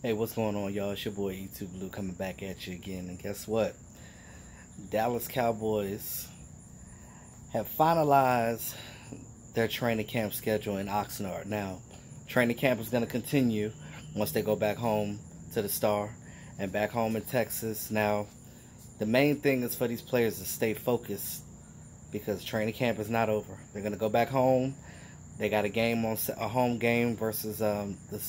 Hey, what's going on, y'all? It's your boy YouTube Blue coming back at you again. And guess what? Dallas Cowboys have finalized their training camp schedule in Oxnard. Now, training camp is going to continue once they go back home to the Star and back home in Texas. Now, the main thing is for these players to stay focused because training camp is not over. They're going to go back home. They got a home game versus the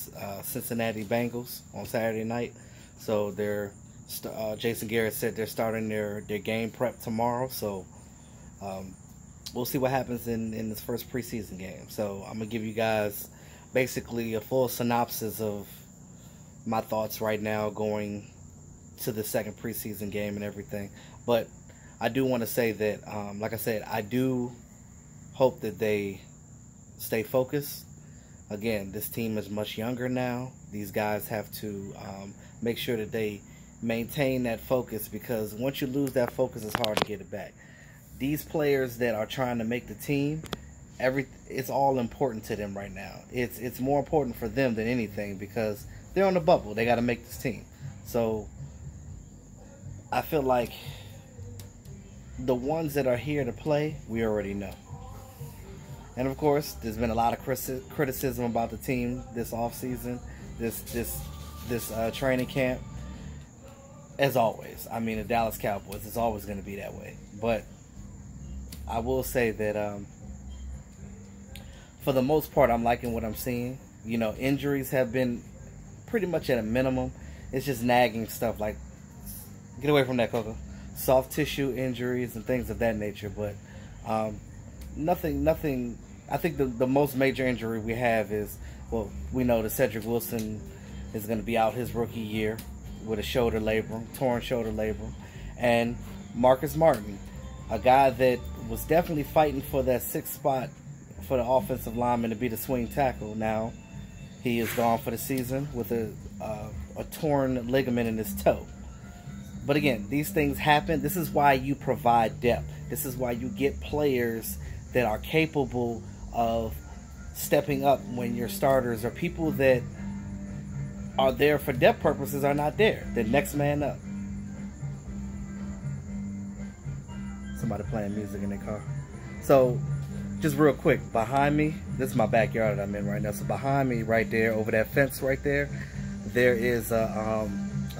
Cincinnati Bengals on Saturday night. So Jason Garrett said they're starting their game prep tomorrow. So we'll see what happens in this first preseason game. So I'm gonna give you guys basically a full synopsis of my thoughts right now going to the second preseason game and everything. But I do want to say that, like I said, I do hope that they stay focused. Again, this team is much younger now. These guys have to make sure that they maintain that focus, because once you lose that focus, it's hard to get it back. These players that are trying to make the team, it's all important to them right now. It's more important for them than anything because they're on the bubble. They got to make this team. So I feel like the ones that are here to play, we already know. And of course, there's been a lot of criticism about the team this offseason, this training camp. As always, I mean, the Dallas Cowboys, it's always going to be that way. But I will say that for the most part, I'm liking what I'm seeing. You know, injuries have been pretty much at a minimum. It's just nagging stuff like, get away from that, Coco. Soft tissue injuries and things of that nature. But nothing. I think the most major injury we have is, well, we know that Cedric Wilson is going to be out his rookie year with a shoulder labrum, torn shoulder labrum. And Marcus Martin, a guy that was definitely fighting for that sixth spot for the offensive lineman to be the swing tackle. Now he is gone for the season with a torn ligament in his toe. But again, these things happen. This is why you provide depth. This is why you get players that are capable of stepping up when your starters or people that are there for depth purposes are not there. The next man up. Somebody playing music in their car. So, just real quick, behind me, this is my backyard that I'm in right now. So behind me, right there, over that fence right there, there is a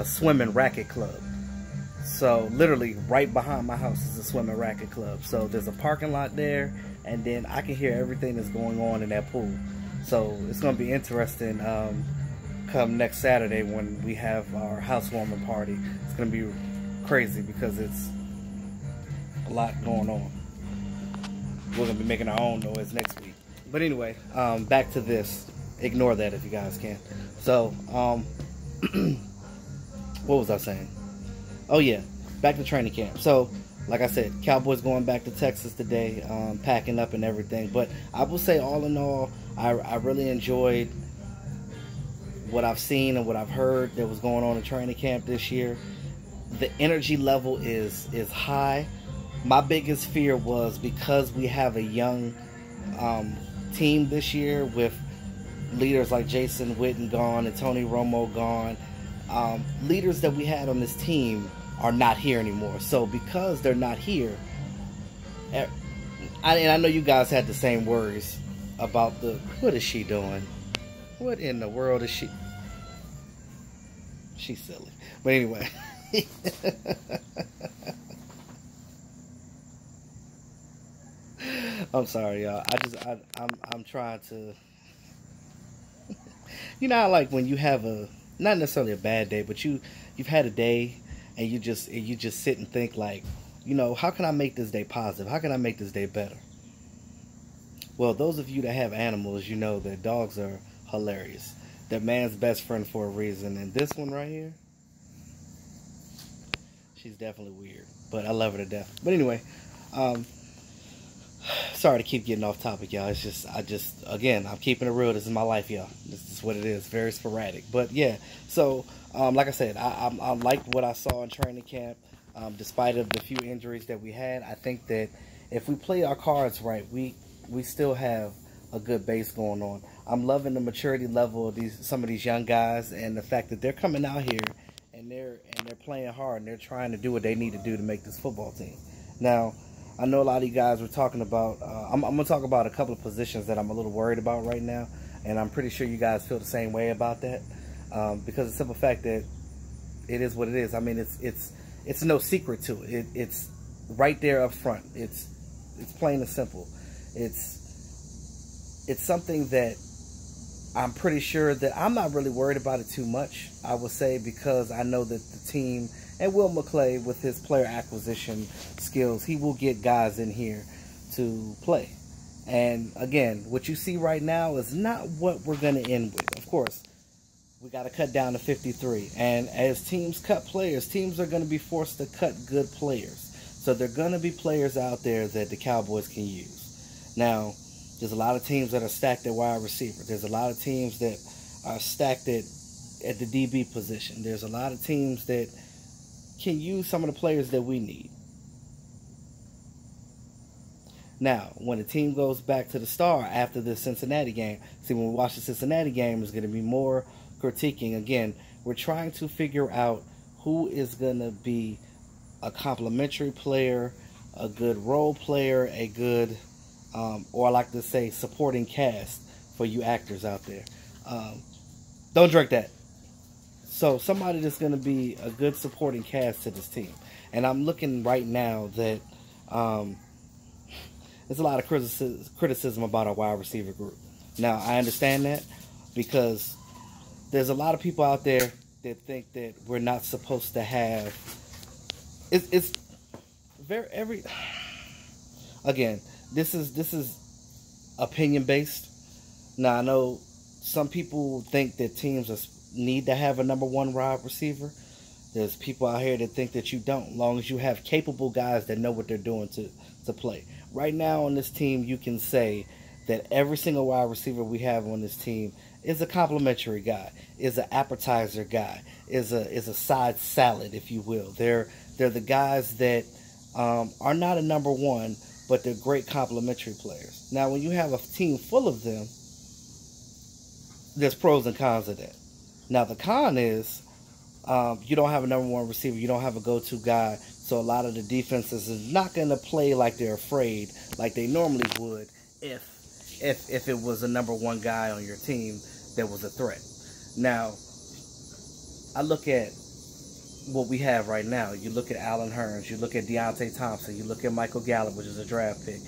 swimming racket club. So literally right behind my house is a swimming racket club. So there's a parking lot there, and then I can hear everything that's going on in that pool. So it's going to be interesting come next Saturday when we have our housewarming party. It's going to be crazy because it's a lot going on. We're going to be making our own noise next week. But anyway, back to this. Ignore that if you guys can. So, what was I saying? Oh yeah, back to training camp. So, like I said, Cowboys going back to Texas today, packing up and everything. But I will say, all in all, I really enjoyed what I've seen and what I've heard that was going on in training camp this year. The energy level is high. My biggest fear was because we have a young team this year with leaders like Jason Witten gone and Tony Romo gone. Leaders that we had on this team are not here anymore. So because they're not here, and I know you guys had the same worries about what is she doing? What in the world is she? She's silly. But anyway. I'm sorry, y'all. I'm trying to, you know, like when you have not necessarily a bad day, but you've had a day and you just sit and think like, you know, how can I make this day positive? How can I make this day better? Well, those of you that have animals, you know that dogs are hilarious. They're man's best friend for a reason. And this one right here, she's definitely weird, but I love her to death. But anyway, sorry to keep getting off topic, y'all. It's just, again, I'm keeping it real. This is my life, y'all. This is what it is. Very sporadic. But yeah, so, like I said, I liked what I saw in training camp. Despite of the few injuries that we had, I think that if we play our cards right, we still have a good base going on. I'm loving the maturity level of some of these young guys, and the fact that they're coming out here and they're playing hard and they're trying to do what they need to do to make this football team. Now, I know a lot of you guys were talking about. I'm going to talk about a couple of positions that I'm a little worried about right now, and I'm pretty sure you guys feel the same way about that, because of the simple fact that it is what it is. I mean, it's no secret to it. It's right there up front. It's plain and simple. It's something that I'm pretty sure that I'm not really worried about it too much, I would say, because I know that the team and Will McClay, with his player acquisition skills, he will get guys in here to play. And again, what you see right now is not what we're going to end with. Of course, we got to cut down to 53. And as teams cut players, teams are going to be forced to cut good players. So there are going to be players out there that the Cowboys can use. Now, there's a lot of teams that are stacked at wide receiver. There's a lot of teams that are stacked at the DB position. There's a lot of teams that can use some of the players that we need. Now, when the team goes back to the star after the Cincinnati game, see, when we watch the Cincinnati game, there's going to be more critiquing. Again, we're trying to figure out who is going to be a complimentary player, a good role player, a good, or I like to say, supporting cast for you actors out there. Don't drink that. So somebody that's going to be a good supporting cast to this team. And I'm looking right now that there's a lot of criticism about our wide receiver group. Now, I understand that because there's a lot of people out there that think that we're not supposed to have. It's very again, this is opinion based. Now, I know some people think that teams need to have a number one wide receiver. There's people out here that think that you don't, as long as you have capable guys that know what they're doing to play. Right now on this team, you can say that every single wide receiver we have on this team is a complimentary guy, is an appetizer guy, is a side salad, if you will. They're the guys that are not a number one, but they're great complimentary players. Now, when you have a team full of them, there's pros and cons of that. Now, the con is you don't have a number one receiver. You don't have a go-to guy. So a lot of the defenses is not going to play like they're afraid, like they normally would if it was a number one guy on your team that was a threat. Now, I look at what we have right now. You look at Allen Hurns. You look at Deontay Thompson. You look at Michael Gallup, which is a draft pick.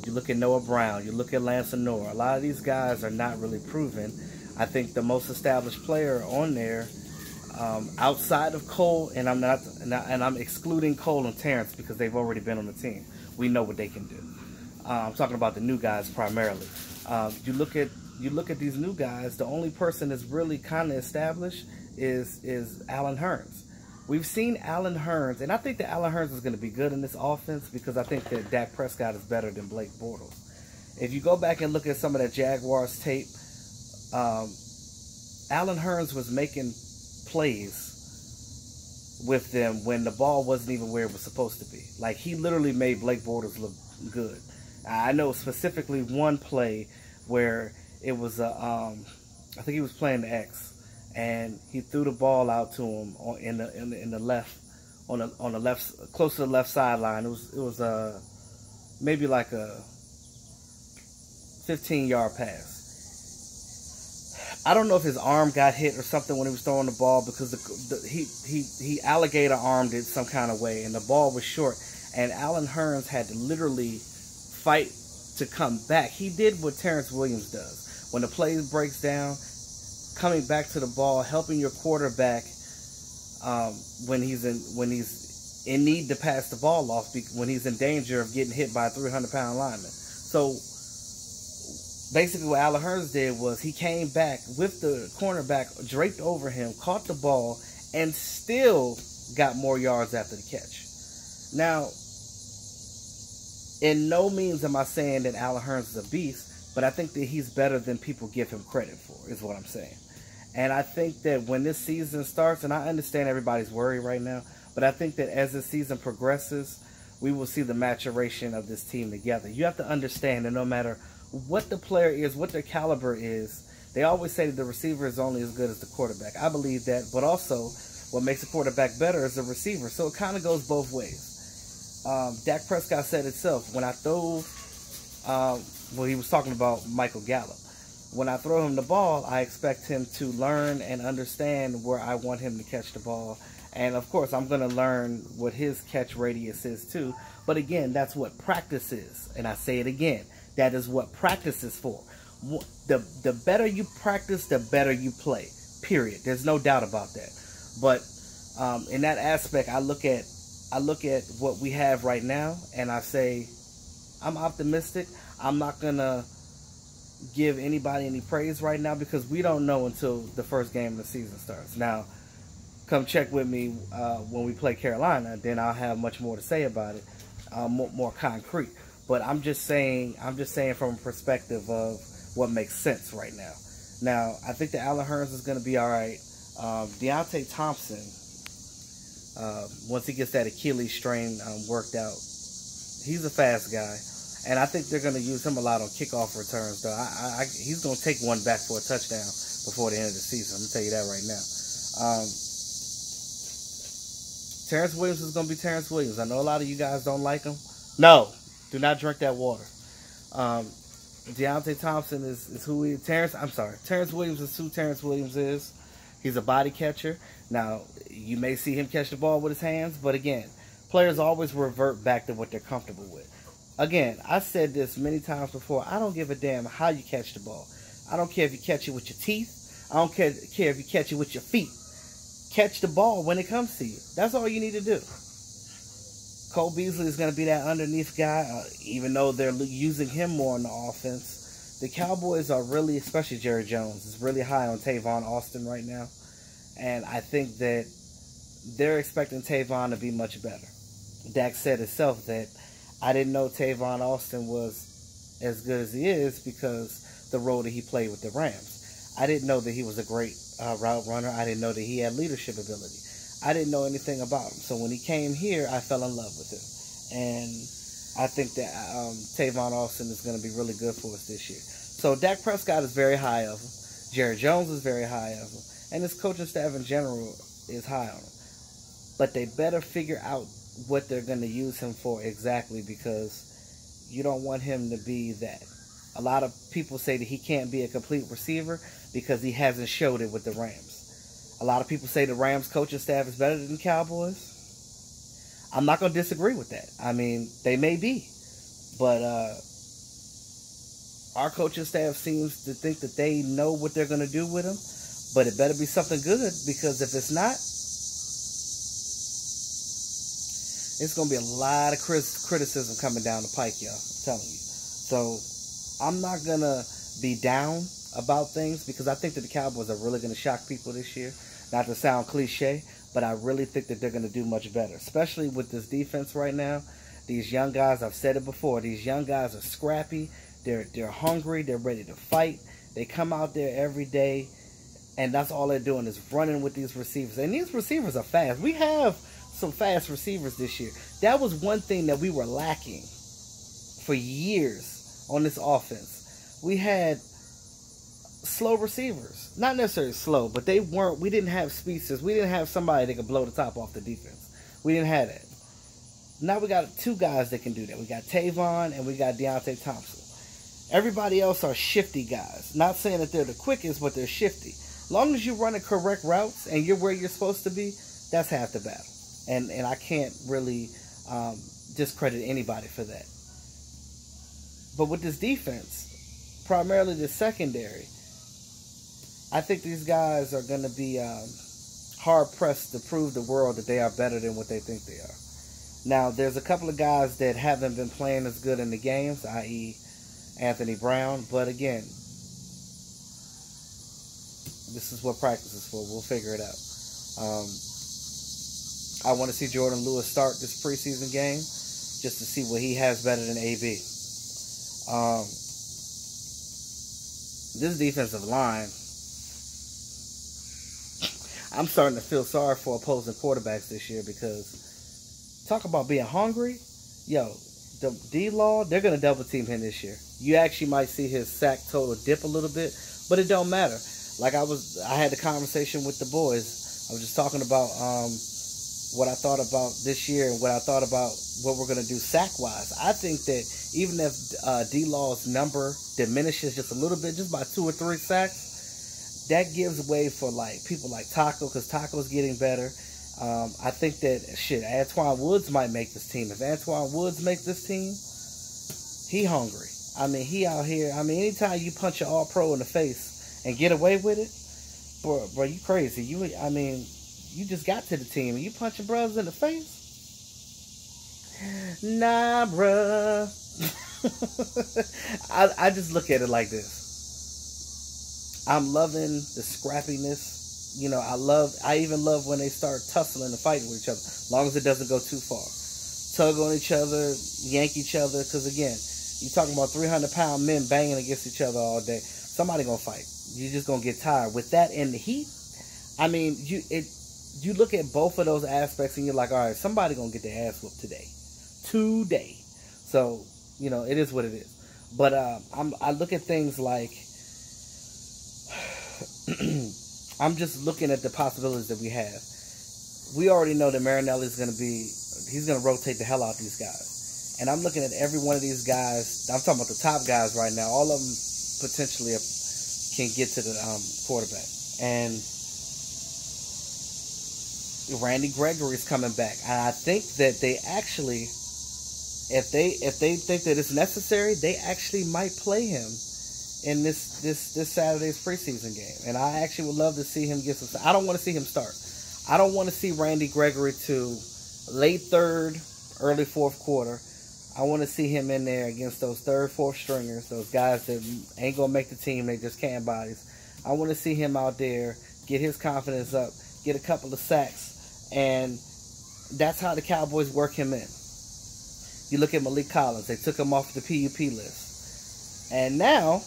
You look at Noah Brown. You look at Lance Anor. A lot of these guys are not really proven. I think the most established player on there, outside of Cole, and I'm excluding Cole and Terrence because they've already been on the team. We know what they can do. I'm talking about the new guys primarily. You look at these new guys. The only person that's really kind of established is Allen Hurns. We've seen Allen Hurns, and I think that Allen Hurns is going to be good in this offense because I think that Dak Prescott is better than Blake Bortles. If you go back and look at some of that Jaguars tape, Allen Hurns was making plays with them when the ball wasn't even where it was supposed to be. Like, he literally made Blake Bortles look good. I know specifically one play where it was I think he was playing the X, and he threw the ball out to him in the left, on the left, close to the left sideline. It was maybe like a 15-yard pass. I don't know if his arm got hit or something when he was throwing the ball, because he alligator armed it some kind of way, and the ball was short, and Allen Hurns had to literally fight to come back. He did what Terrence Williams does. When the play breaks down, coming back to the ball, helping your quarterback when he's in need to pass the ball off, when he's in danger of getting hit by a 300-pound lineman. So basically what Allen Hurns did was he came back with the cornerback draped over him, caught the ball, and still got more yards after the catch. Now, in no means am I saying that Allen Hurns is a beast, but I think that he's better than people give him credit for, is what I'm saying. And I think that when this season starts, and I understand everybody's worried right now, but I think that as the season progresses, we will see the maturation of this team together. You have to understand that no matter what the player is, what their caliber is. They always say that the receiver is only as good as the quarterback. I believe that, but also what makes a quarterback better is the receiver. So it kind of goes both ways. Dak Prescott said itself, when I throw, well, he was talking about Michael Gallup. When I throw him the ball, I expect him to learn and understand where I want him to catch the ball. And, of course, I'm going to learn what his catch radius is, too. But, again, that's what practice is. And I say it again. That is what practice is for. The better you practice, the better you play. Period. There's no doubt about that. But in that aspect, I look at what we have right now, and I say, I'm optimistic. I'm not going to give anybody any praise right now because we don't know until the first game of the season starts. Now, come check with me when we play Carolina, then I'll have much more to say about it, more concrete. But I'm just saying from a perspective of what makes sense right now. Now, I think that Allen Hurns is going to be all right. Deontay Thompson, once he gets that Achilles strain worked out, he's a fast guy. And I think they're going to use him a lot on kickoff returns, though. He's going to take one back for a touchdown before the end of the season. I'm going to tell you that right now. Terrence Williams is going to be Terrence Williams. I know a lot of you guys don't like him. No, do not drink that water. Deontay Thompson is who he is. Terrence Williams is who Terrence Williams is. He's a body catcher. Now, you may see him catch the ball with his hands, but again, players always revert back to what they're comfortable with. Again, I said this many times before. I don't give a damn how you catch the ball. I don't care if you catch it with your teeth. I don't care if you catch it with your feet. Catch the ball when it comes to you. That's all you need to do. Cole Beasley is going to be that underneath guy, even though they're using him more on the offense. The Cowboys are really, especially Jerry Jones, is really high on Tavon Austin right now. And I think that they're expecting Tavon to be much better. Dak said itself that I didn't know Tavon Austin was as good as he is because the role that he played with the Rams. I didn't know that he was a great route runner. I didn't know that he had leadership ability. I didn't know anything about him. So when he came here, I fell in love with him. And I think that Tavon Austin is going to be really good for us this year. So Dak Prescott is very high of him. Jerry Jones is very high of him. And his coaching staff in general is high on him. But they better figure out what they're going to use him for exactly, because you don't want him to be that. A lot of people say that he can't be a complete receiver because he hasn't showed it with the Rams. A lot of people say the Rams coaching staff is better than the Cowboys. I'm not going to disagree with that. I mean, they may be. But our coaching staff seems to think that they know what they're going to do with him. But it better be something good, because if it's not, it's going to be a lot of criticism coming down the pike, y'all. I'm telling you. So, I'm not going to be down about things, because I think that the Cowboys are really going to shock people this year. Not to sound cliche, but I really think that they're going to do much better. Especially with this defense right now. These young guys, I've said it before, these young guys are scrappy. They're hungry. They're ready to fight. They come out there every day, and that's all they're doing is running with these receivers. And these receivers are fast. We have some fast receivers this year. That was one thing that we were lacking for years on this offense. We had slow receivers. Not necessarily slow, but we didn't have speedsters. We didn't have somebody that could blow the top off the defense. We didn't have that. Now we got two guys that can do that. We got Tavon and we got Deontay Thompson. Everybody else are shifty guys. Not saying that they're the quickest, but they're shifty. As long as you run the correct routes and you're where you're supposed to be, that's half the battle. And I can't really discredit anybody for that. But with this defense, primarily the secondary, I think these guys are going to be hard-pressed to prove the world that they are better than what they think they are. Now, there's a couple of guys that haven't been playing as good in the games, i.e. Anthony Brown. But again, this is what practice is for. We'll figure it out. I want to see Jordan Lewis start this preseason game just to see what he has better than AB. This defensive line, I'm starting to feel sorry for opposing quarterbacks this year, because talk about being hungry. Yo, the D-Law, they're going to double team him this year. You actually might see his sack total dip a little bit, but it don't matter. Like I had the conversation with the boys. I was just talking about what I thought about this year and what I thought about what we're going to do sack-wise. I think that even if D-Law's number diminishes just a little bit, just by 2 or 3 sacks, that gives way for like people like Taco, because Taco's getting better. I think that, Antoine Woods might make this team. If Antoine Woods makes this team, he hungry. I mean, he out here. I mean, anytime you punch an all-pro in the face and get away with it, bro, you crazy. You just got to the team and you punching brothers in the face? Nah, bruh. I just look at it like this. I'm loving the scrappiness. You know, I even love when they start tussling and fighting with each other, as long as it doesn't go too far. Tug on each other, yank each other, because again, you're talking about 300-pound men banging against each other all day. Somebody gonna fight. You're just gonna get tired. With that and the heat, I mean, you look at both of those aspects and you're like, all right, somebody gonna get their ass whooped today. So, you know, it is what it is. But I look at things like I'm just looking at the possibilities that we have. We already know that Marinelli's he's gonna rotate the hell out of these guys. And I'm looking at every one of these guys. I'm talking about the top guys right now. All of them potentially can get to the quarterback. And Randy Gregory's coming back. And I think that they actually, if they think that it's necessary, they actually might play him in this Saturday's preseason game. And I actually would love to see him get some. I don't want to see him start. I don't want to see Randy Gregory to late third, early fourth quarter. I want to see him in there against those third, fourth stringers, those guys that ain't going to make the team, they just can bodies. I want to see him out there, get his confidence up, get a couple of sacks, and that's how the Cowboys work him in. You look at Malik Collins, they took him off the PUP list. And now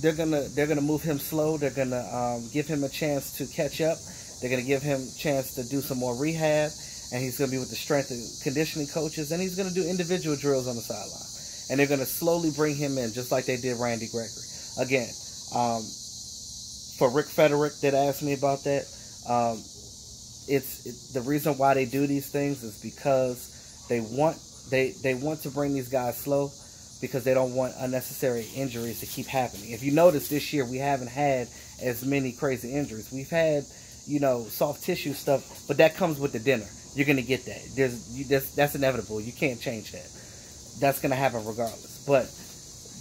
they're gonna move him slow. They're gonna give him a chance to catch up. They're gonna give him a chance to do some more rehab. And he's going to be with the strength and conditioning coaches. And he's going to do individual drills on the sideline. And they're going to slowly bring him in, just like they did Randy Gregory. Again, for Rick Federick that asked me about that, the reason why they do these things is because they want to bring these guys slow, because they don't want unnecessary injuries to keep happening. If you notice, this year we haven't had as many crazy injuries. We've had, soft tissue stuff, but that comes with the dinner. You're going to get that. That's inevitable. You can't change that. That's going to happen regardless. But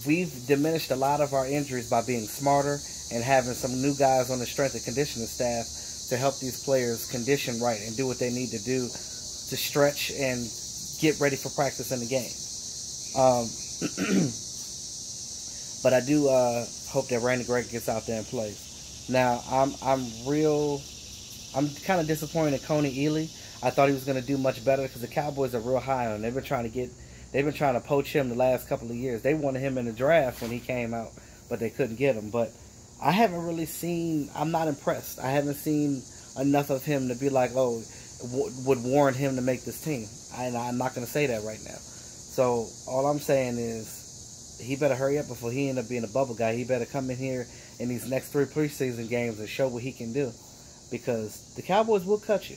we've diminished a lot of our injuries by being smarter and having some new guys on the strength and conditioning staff to help these players condition right and do what they need to do to stretch and get ready for practice in the game. But I do hope that Randy Gregory gets out there and plays. Now, I'm kind of disappointed in Coney Ely. I thought he was going to do much better because the Cowboys are real high on him. They've been trying to poach him the last couple of years. They wanted him in the draft when he came out, but they couldn't get him. But I haven't really seen. I'm not impressed. I haven't seen enough of him to be like, oh, would warrant him to make this team. I'm not going to say that right now. So all I'm saying is he better hurry up before he end up being a bubble guy. He better come in here in these next 3 preseason games and show what he can do, because the Cowboys will cut you.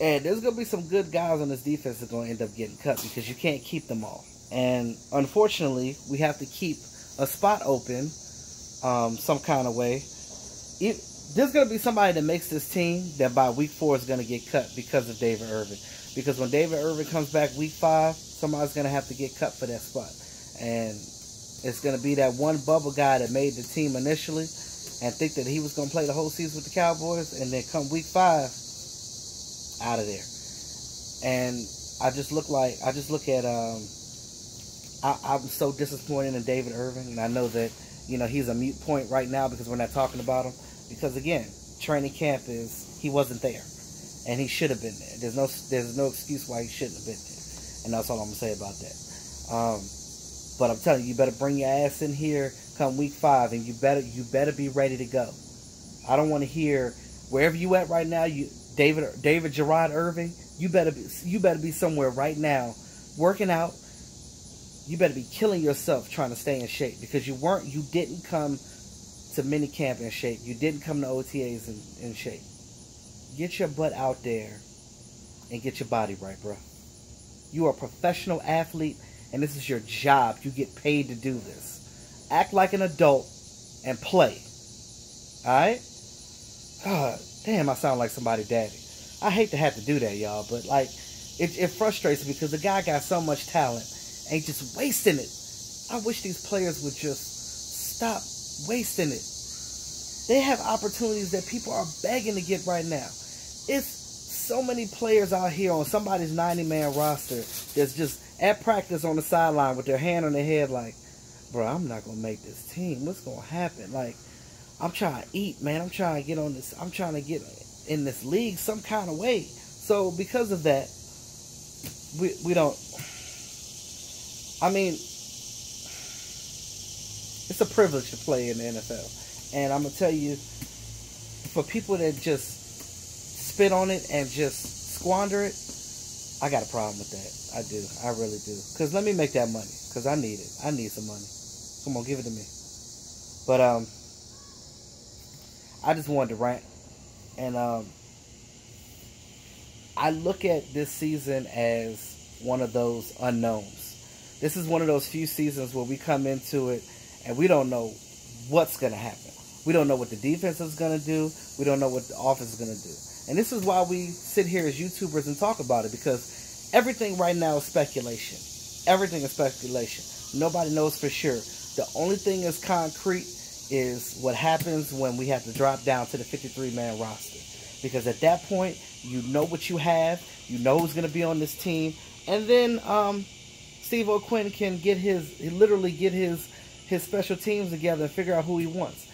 And there's going to be some good guys on this defense that are going to end up getting cut, because you can't keep them all. And unfortunately, we have to keep a spot open some kind of way. There's going to be somebody that makes this team that by week 4 is going to get cut because of David Irving. Because when David Irving comes back week 5, somebody's going to have to get cut for that spot. And it's going to be that one bubble guy that made the team initially and think that he was going to play the whole season with the Cowboys, and then come week 5, out of there. And I'm so disappointed in David Irving, and I know that he's a mute point right now because we're not talking about him, because again, training camp he wasn't there, and he should have been there. There's no excuse why he shouldn't have been there, and that's all I'm gonna say about that. But I'm telling you, you better bring your ass in here come week 5, and you better be ready to go. I don't want to hear wherever you at right now. David Gerard Irving, you better be somewhere right now working out. You better be killing yourself trying to stay in shape, because you didn't come to minicamp in shape. You didn't come to OTAs in shape. Get your butt out there and get your body right, bro. You are a professional athlete, and this is your job. You get paid to do this. Act like an adult and play. Alright? Damn, I sound like somebody's daddy. I hate to have to do that, y'all, but like, it frustrates me because the guy got so much talent and just wasting it. I wish these players would just stop wasting it. They have opportunities that people are begging to get right now. It's so many players out here on somebody's 90-man roster that's just at practice on the sideline with their hand on their head like, bro, I'm not going to make this team. What's going to happen? Like, I'm trying to eat, man. I'm trying to get on this. I'm trying to get in this league some kind of way. So because of that, we don't. I mean, it's a privilege to play in the NFL. And I'm going to tell you, for people that just spit on it and just squander it, I got a problem with that. I do. I really do. Because let me make that money. Because I need it. I need some money. Come on, give it to me. But, I just wanted to rant. And, I look at this season as one of those unknowns. This is one of those few seasons where we come into it and we don't know what's going to happen. We don't know what the defense is going to do. We don't know what the offense is going to do. And this is why we sit here as YouTubers and talk about it, because everything right now is speculation. Everything is speculation. Nobody knows for sure. The only thing that's concrete is what happens when we have to drop down to the 53-man roster. Because at that point, you know what you have. You know who's going to be on this team. And then Steve O'Quinn can literally get his special teams together and figure out who he wants.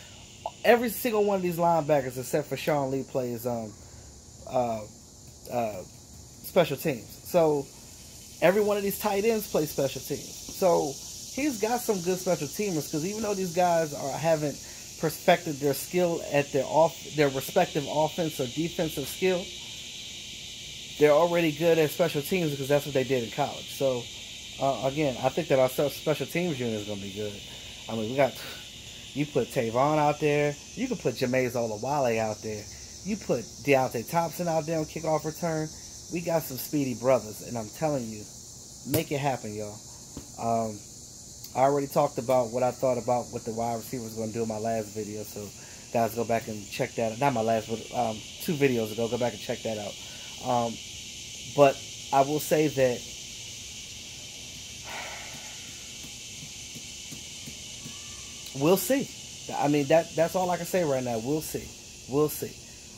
Every single one of these linebackers, except for Sean Lee, plays special teams. So every one of these tight ends plays special teams. So he's got some good special teamers, because even though these guys haven't perfected their skill at their respective offense or defensive skill, they're already good at special teams because that's what they did in college. So again, I think that our special teams unit is going to be good. I mean, you put Tavon out there, you can put Jameis Olawale out there, you put Deontay Thompson out there on kickoff return. We got some speedy brothers, and I'm telling you, make it happen, y'all. I already talked about what I thought about what the wide receiver was going to do in my last video, so guys, go back and check that out. Not my last, but 2 videos ago. Go back and check that out. But I will say that we'll see. I mean, that's all I can say right now. We'll see. We'll see.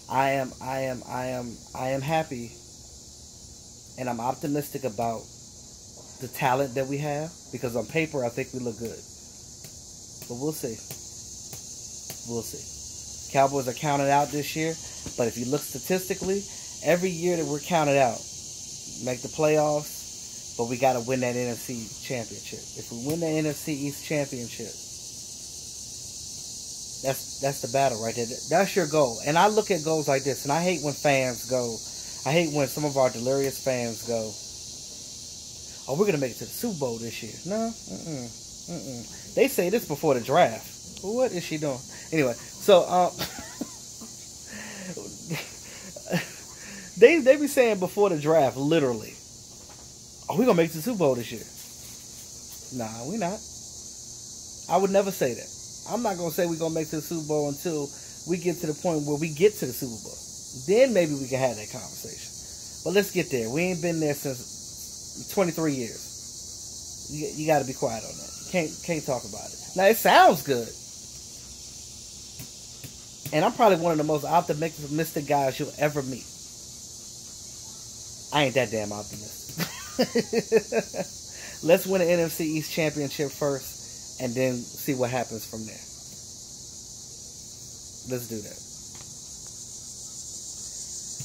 I am happy, and I'm optimistic about the talent that we have, because on paper I think we look good. But we'll see. We'll see. Cowboys are counted out this year, but if you look statistically, every year that we're counted out, make the playoffs, but we got to win that NFC championship. If we win the NFC East championship, that's the battle right there. That's your goal. And I look at goals like this, and I hate when fans go, I hate when some of our delirious fans go, oh, we're going to make it to the Super Bowl this year. No. They say this before the draft. What is she doing? Anyway, so they be saying before the draft, literally, oh, we're going to make it to the Super Bowl this year. Nah, we not. I would never say that. I'm not going to say we're going to make it to the Super Bowl until we get to the point where we get to the Super Bowl. Then maybe we can have that conversation. But let's get there. We ain't been there since 23 years. You got to be quiet on that. Can't talk about it. Now, it sounds good. And I'm probably one of the most optimistic guys you'll ever meet. I ain't that damn optimistic. Let's win the NFC East championship first, and then see what happens from there. Let's do that.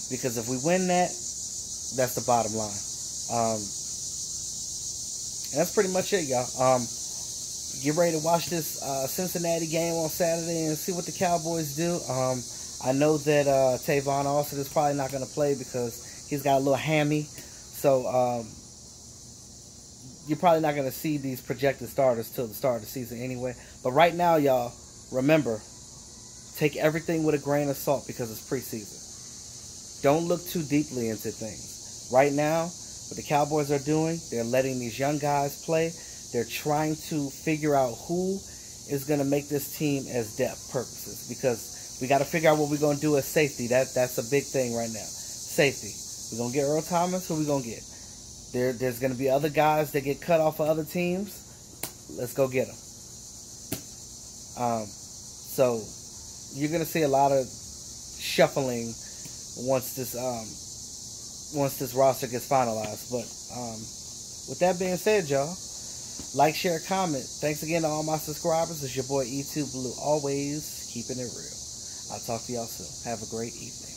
Because if we win that, that's the bottom line. And that's pretty much it, y'all. Get ready to watch this Cincinnati game on Saturday and see what the Cowboys do. I know that Tavon Austin is probably not going to play because he's got a little hammy. So you're probably not going to see these projected starters till the start of the season anyway. But right now, y'all, remember, take everything with a grain of salt because it's preseason. Don't look too deeply into things. Right now, what the Cowboys are doing, they're letting these young guys play. They're trying to figure out who is going to make this team as depth purposes, because we got to figure out what we're going to do as safety. That's a big thing right now. Safety. We're going to get Earl Thomas. Who we going to get? There's going to be other guys that get cut off of other teams. Let's go get them. So you're going to see a lot of shuffling once this roster gets finalized. But with that being said, y'all, like, share, comment. Thanks again to all my subscribers. It's your boy E2 Blue, always keeping it real. I'll talk to y'all soon. Have a great evening.